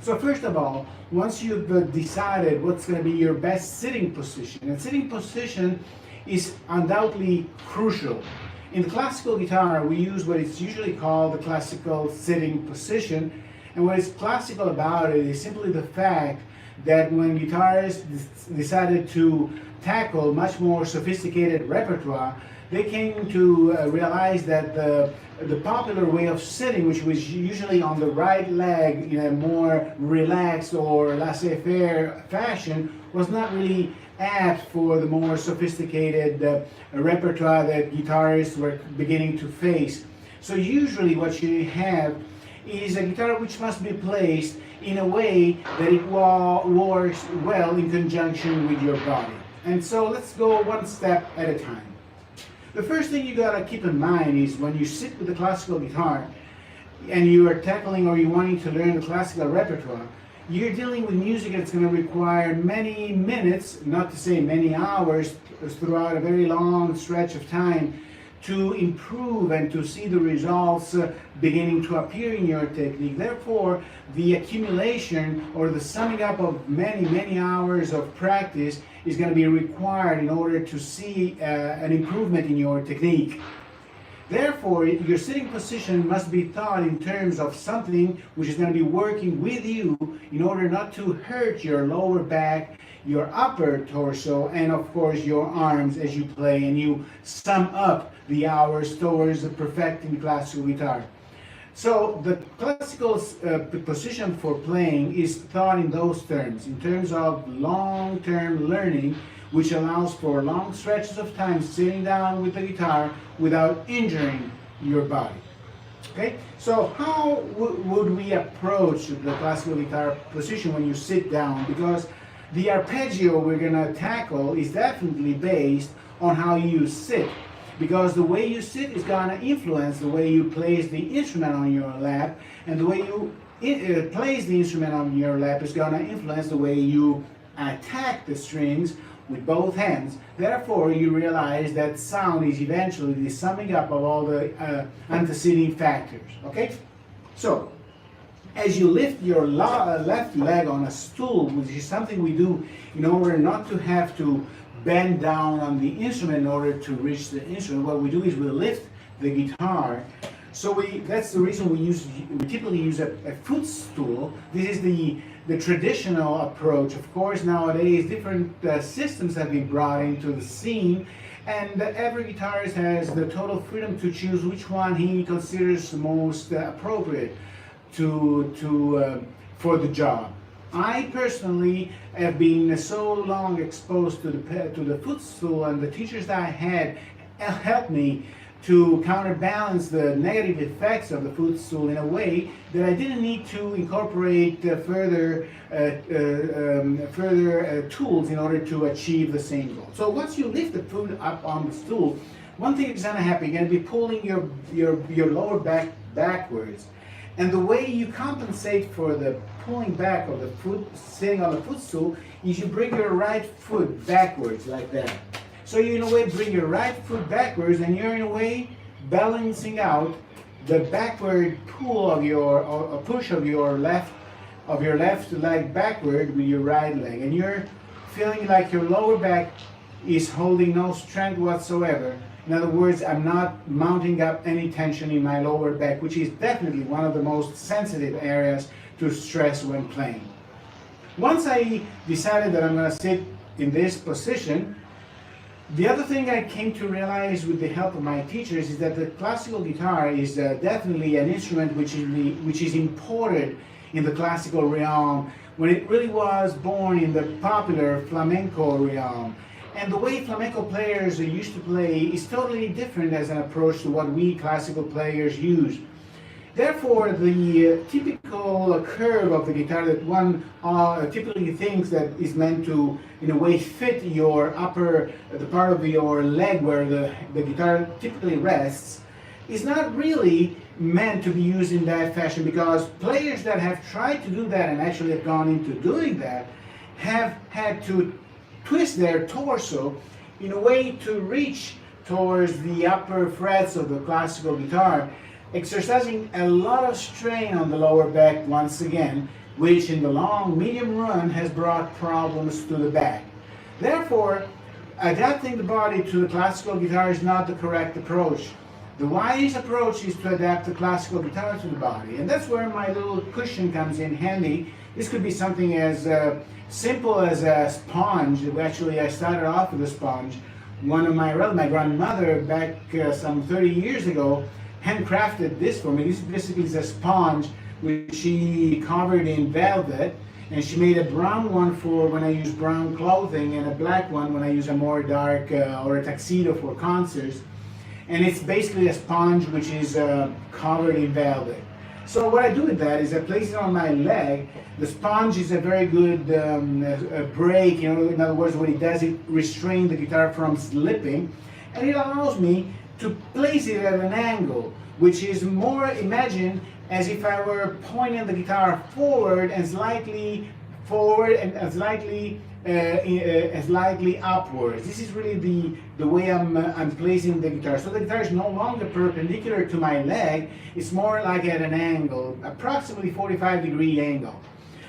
So first of all, once you've decided what's going to be your best sitting position, and sitting position is undoubtedly crucial. In the classical guitar, we use what is usually called the classical sitting position, and what is classical about it is simply the fact that when guitarists decided to tackle much more sophisticated repertoire, they came to realize that the popular way of sitting, which was usually on the right leg in a more relaxed or laissez-faire fashion, was not really apt for the more sophisticated repertoire that guitarists were beginning to face. So usually what you have is a guitar which must be placed in a way that it works well in conjunction with your body. And so let's go one step at a time. The first thing you gotta keep in mind is when you sit with the classical guitar and you are tackling or you're wanting to learn the classical repertoire, you're dealing with music that's going to require many minutes, not to say many hours, throughout a very long stretch of time to improve and to see the results beginning to appear in your technique. Therefore, the accumulation or the summing up of many hours of practice is going to be required in order to see an improvement in your technique. Therefore, your sitting position must be thought in terms of something which is going to be working with you in order not to hurt your lower back, your upper torso, and of course your arms as you play and you sum up the hours towards perfecting classical guitar. So the classical position for playing is thought in those terms, in terms of long-term learning, which allows for long stretches of time sitting down with the guitar without injuring your body. Okay, so how would we approach the classical guitar position when you sit down? Because the arpeggio we're going to tackle is definitely based on how you sit. Because the way you sit is going to influence the way you place the instrument on your lap, and the way you place the instrument on your lap is going to influence the way you attack the strings with both hands. Therefore, you realize that sound is eventually the summing up of all the anteceding factors. Okay? So, as you lift your left leg on a stool, which is something we do in order not to have to bend down on the instrument in order to reach the instrument, what we do is we lift the guitar. So that's the reason we typically use a footstool. This is the traditional approach. Of course, nowadays different systems have been brought into the scene, and every guitarist has the total freedom to choose which one he considers most appropriate for the job. I personally have been so long exposed to the footstool, and the teachers that I had helped me to counterbalance the negative effects of the footstool in a way that I didn't need to incorporate further tools in order to achieve the same goal. So once you lift the foot up on the stool, one thing is going to happen. You're going to be pulling your lower back backwards. And the way you compensate for the pulling back of the foot sitting on the footstool is you bring your right foot backwards like that. So you in a way bring your right foot backwards, and you're in a way balancing out the backward pull of or push of your left leg backward with your right leg, and you're feeling like your lower back is holding no strength whatsoever. In other words, I'm not mounting up any tension in my lower back, which is definitely one of the most sensitive areas to stress when playing. Once I decided that I'm going to sit in this position, the other thing I came to realize with the help of my teachers is that the classical guitar is definitely an instrument which is imported in the classical realm when it really was born in the popular flamenco realm. And the way flamenco players used to play is totally different as an approach to what we classical players use. Therefore, the typical curve of the guitar that one typically thinks that is meant to, in a way, fit your the part of your leg where the guitar typically rests, is not really meant to be used in that fashion, because players that have tried to do that and actually have gone into doing that have had to twist their torso in a way to reach towards the upper frets of the classical guitar, exercising a lot of strain on the lower back once again, which in the long, medium run has brought problems to the back. Therefore, adapting the body to the classical guitar is not the correct approach. The wise approach is to adapt the classical guitar to the body, and that's where my little cushion comes in handy. This could be something as simple as a sponge. Actually, I started off with a sponge. My grandmother, back some 30 years ago, handcrafted this for me. This basically is a sponge which she covered in velvet, and she made a brown one for when I use brown clothing and a black one when I use a more dark or a tuxedo for concerts. And it's basically a sponge which is covered in velvet. So what I do with that is I place it on my leg. The sponge is a very good break, in other words, what it does, it restrains the guitar from slipping, and it allows me to place it at an angle, which is more, imagine, as if I were pointing the guitar forward and slightly forward and slightly upwards. This is really the way I'm placing the guitar. So the guitar is no longer perpendicular to my leg, it's more like at an angle, approximately 45-degree angle.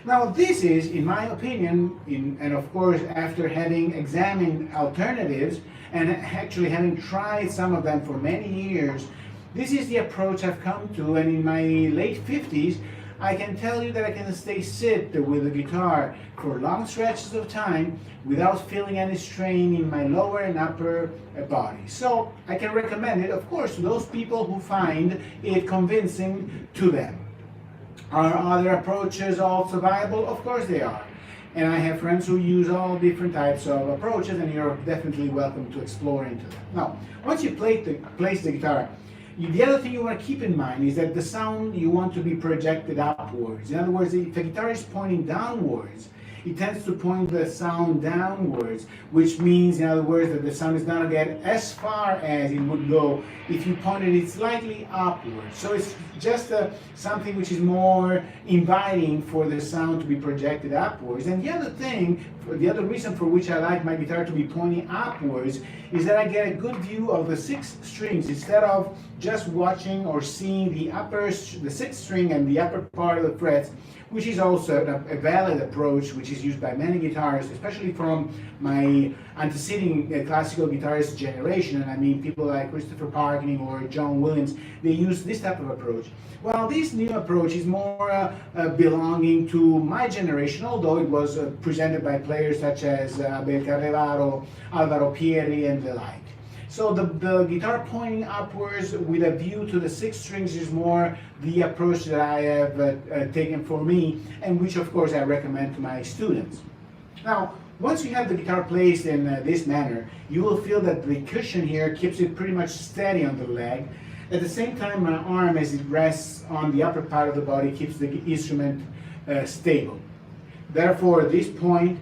Now this is, in my opinion, and of course after having examined alternatives and actually having tried some of them for many years, this is the approach I've come to, and in my late 50s, I can tell you that I can sit with the guitar for long stretches of time without feeling any strain in my lower and upper body. So I can recommend it, of course, to those people who find it convincing to them. Are other approaches also viable? Of course they are. And I have friends who use all different types of approaches, and you're definitely welcome to explore into them. Now, once you place the guitar, the other thing you want to keep in mind is that the sound you want to be projected upwards. In other words, if the guitar is pointing downwards, it tends to point the sound downwards, which means, in other words, that the sound is not going to get as far as it would go if you pointed it slightly upwards. So it's just something which is more inviting for the sound to be projected upwards. And the other thing, the other reason for which I like my guitar to be pointing upwards is that I get a good view of the 6 strings instead of just watching or seeing the 6th string and the upper part of the frets, which is also a valid approach which is used by many guitarists, especially from my anteceding classical guitarist generation, and I mean people like Christopher Parkening or John Williams. They use this type of approach. Well, this new approach is more belonging to my generation, although it was presented by players such as Abel Carrevaro, Alvaro Pierri, and the like. So the guitar pointing upwards with a view to the 6 strings is more the approach that I have taken for me, and which of course I recommend to my students. Now, once you have the guitar placed in this manner, you will feel that the cushion here keeps it pretty much steady on the leg. At the same time, my arm, as it rests on the upper part of the body, keeps the instrument stable. Therefore, this point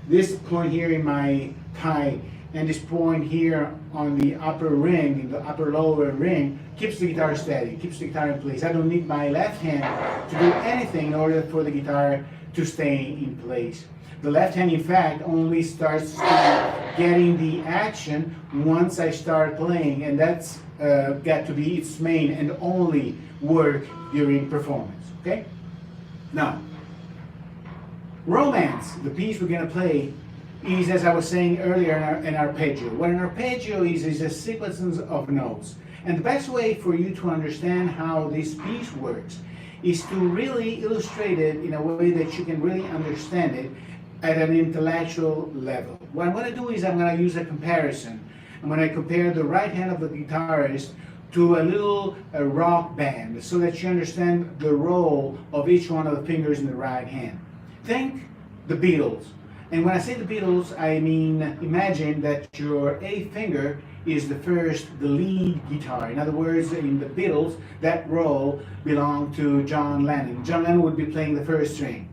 here in my thigh, and this point here on the upper ring, in the upper lower ring, keeps the guitar steady, keeps the guitar in place. I don't need my left hand to do anything in order for the guitar to stay in place. The left hand, in fact, only starts getting the action once I start playing, and that's got to be its main and only work during performance, okay? Now, Romance, the piece we're going to play, is, as I was saying earlier, an arpeggio. What an arpeggio is a sequence of notes. And the best way for you to understand how this piece works is to really illustrate it in a way that you can really understand it at an intellectual level. What I'm going to do is I'm going to use a comparison. I'm going to compare the right hand of the guitarist to a little rock band so that you understand the role of each one of the fingers in the right hand. Think the Beatles. And when I say the Beatles, I mean, imagine that your A finger is the lead guitar. In other words, in the Beatles, that role belonged to John Lennon. John Lennon would be playing the first string.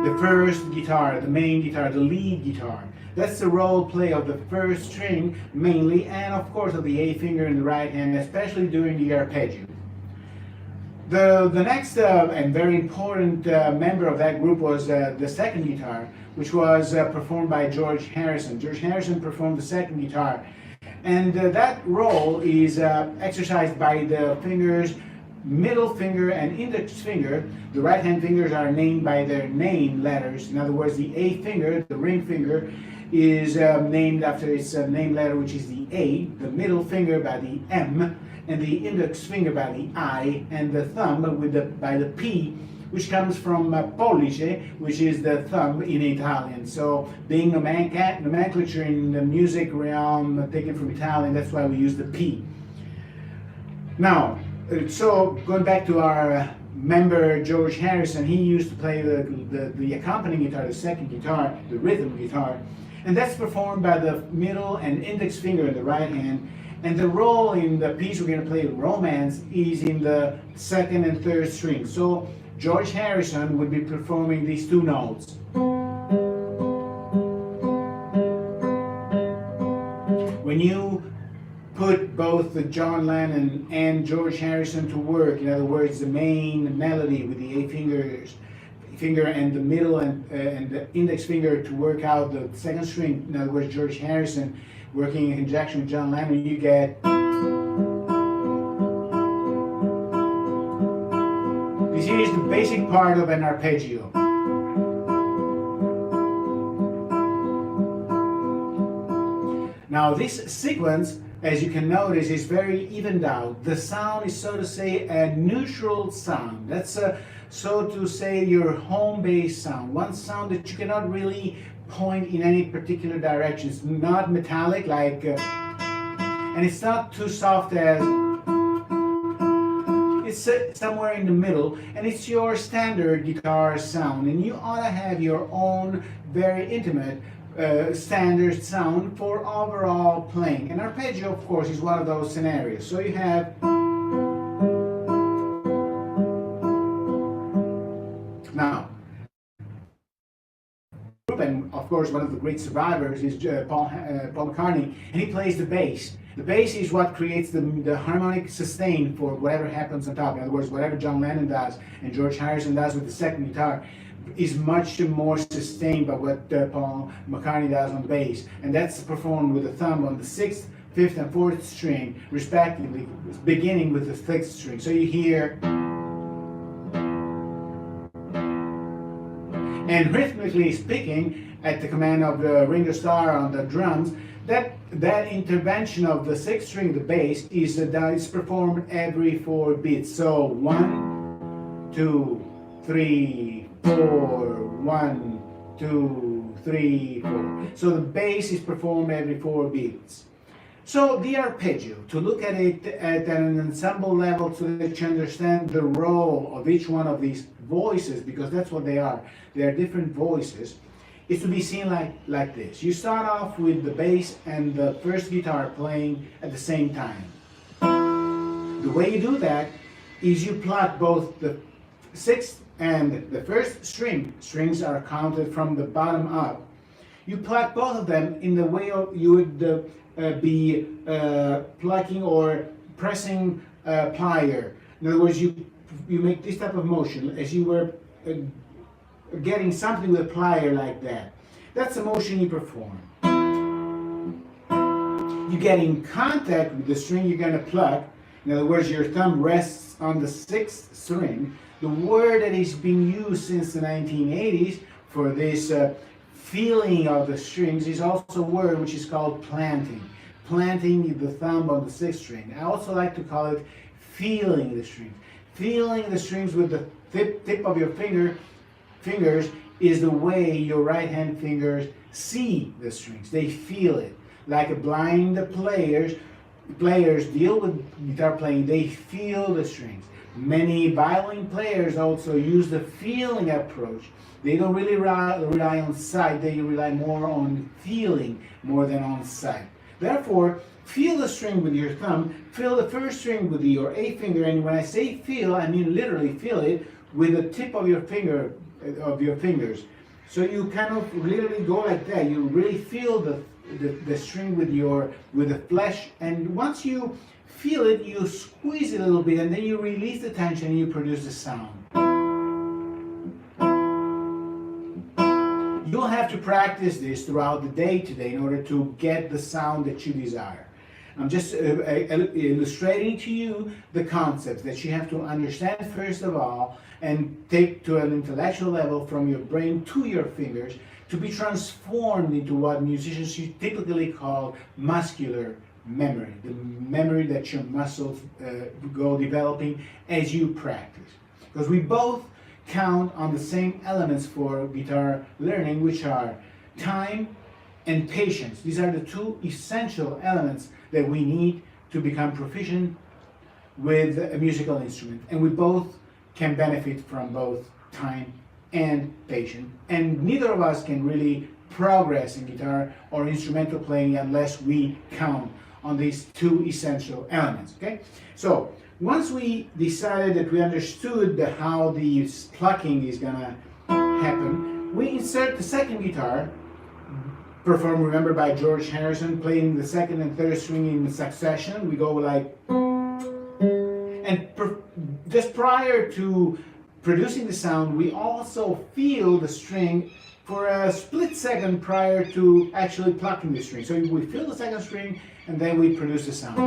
The first guitar, the main guitar, the lead guitar. That's the role play of the first string mainly, and of course of the A finger in the right hand, especially during the arpeggio. The next and very important member of that group was the second guitar, which was performed by George Harrison. George Harrison performed the second guitar. And that role is exercised by the fingers, middle finger and index finger. The right hand fingers are named by their name letters. In other words, the A finger, the ring finger, is named after its name letter, which is the A, the middle finger by the M, and the index finger by the I, and the thumb by the P, which comes from pollice, which is the thumb in Italian. So being nomenclature in the music realm taken from Italian, that's why we use the P. Now, so going back to our member George Harrison, he used to play the accompanying guitar, the second guitar, the rhythm guitar, and that's performed by the middle and index finger in the right hand. And the role in the piece we're going to play, Romance, is in the second and third string. So George Harrison would be performing these two notes. When you put both the John Lennon and George Harrison to work, in other words, the main melody with the A finger and the middle and the index finger to work out the second string, in other words, George Harrison working in conjunction with John Lennon, you get. This is the basic part of an arpeggio. Now this sequence, as you can notice, is very evened out. The sound is, so to say, a neutral sound. That's so to say your home-based sound. One sound that you cannot really point in any particular direction. It's not metallic like, and it's not too soft as, it's somewhere in the middle, and it's your standard guitar sound, and you ought to have your own very intimate standard sound for overall playing. And arpeggio, of course, is one of those scenarios. So you have now, and of course one of the great survivors is Paul McCartney, and he plays the bass. The bass is what creates the harmonic sustain for whatever happens on top. In other words, whatever John Lennon does and George Harrison does with the second guitar is much more sustained by what Paul McCartney does on the bass. And that's performed with the thumb on the 6th, 5th, and 4th string, respectively, beginning with the 6th string. So you hear. And rhythmically speaking, at the command of Ringo Starr on the drums, that intervention of the 6th string, the bass, is performed every 4 beats. So 1, 2, 3, 4, 1, 2, 3, 4. So the bass is performed every 4 beats. So the arpeggio, to look at it at an ensemble level so that you understand the role of each one of these voices, because that's what they are different voices, is to be seen like this. You start off with the bass and the first guitar playing at the same time. The way you do that is you pluck both the 6th and the 1st string. Strings are counted from the bottom up. You pluck both of them in the way you would be plucking or pressing a plier. In other words, you make this type of motion as you were getting something with a plier like that. That's the motion you perform. You get in contact with the string you're going to pluck. In other words, your thumb rests on the 6th string. The word that is being used since the 1980s for this feeling of the strings is also a word which is called planting. Planting the thumb on the 6th string. I also like to call it feeling the strings. Feeling the strings with the tip of your fingers is the way your right hand fingers see the strings. They feel it. Like a blind players deal with guitar playing, they feel the strings. Many violin players also use the feeling approach. They don't really rely on sight, they rely more on feeling more than on sight. Therefore, feel the string with your thumb, feel the first string with your A finger, and when I say feel, I mean literally feel it with the tip of your fingers. So you kind of literally go like that. You really feel the string with the flesh, and once you feel it, you squeeze it a little bit, and then you release the tension and you produce the sound. You'll have to practice this throughout the day today in order to get the sound that you desire. I'm just illustrating to you the concepts that you have to understand first of all and take to an intellectual level from your brain to your fingers to be transformed into what musicians typically call muscular memory, the memory that your muscles go developing as you practice. Because we both count on the same elements for guitar learning, which are time and patience. These are the two essential elements that we need to become proficient with a musical instrument. And we both can benefit from both time and patience. And neither of us can really progress in guitar or instrumental playing unless we count on these two essential elements, okay? So once we decided that we understood how the plucking is gonna happen, we insert the second guitar, performed, remember, by George Harrison, playing the second and third string in succession. We go like, and just prior to producing the sound, we also feel the string for a split second prior to actually plucking the string. So we feel the second string and then we produce the sound.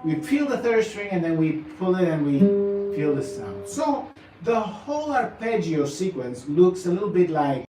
We feel the third string and then we pull it and we feel the sound. So the whole arpeggio sequence looks a little bit like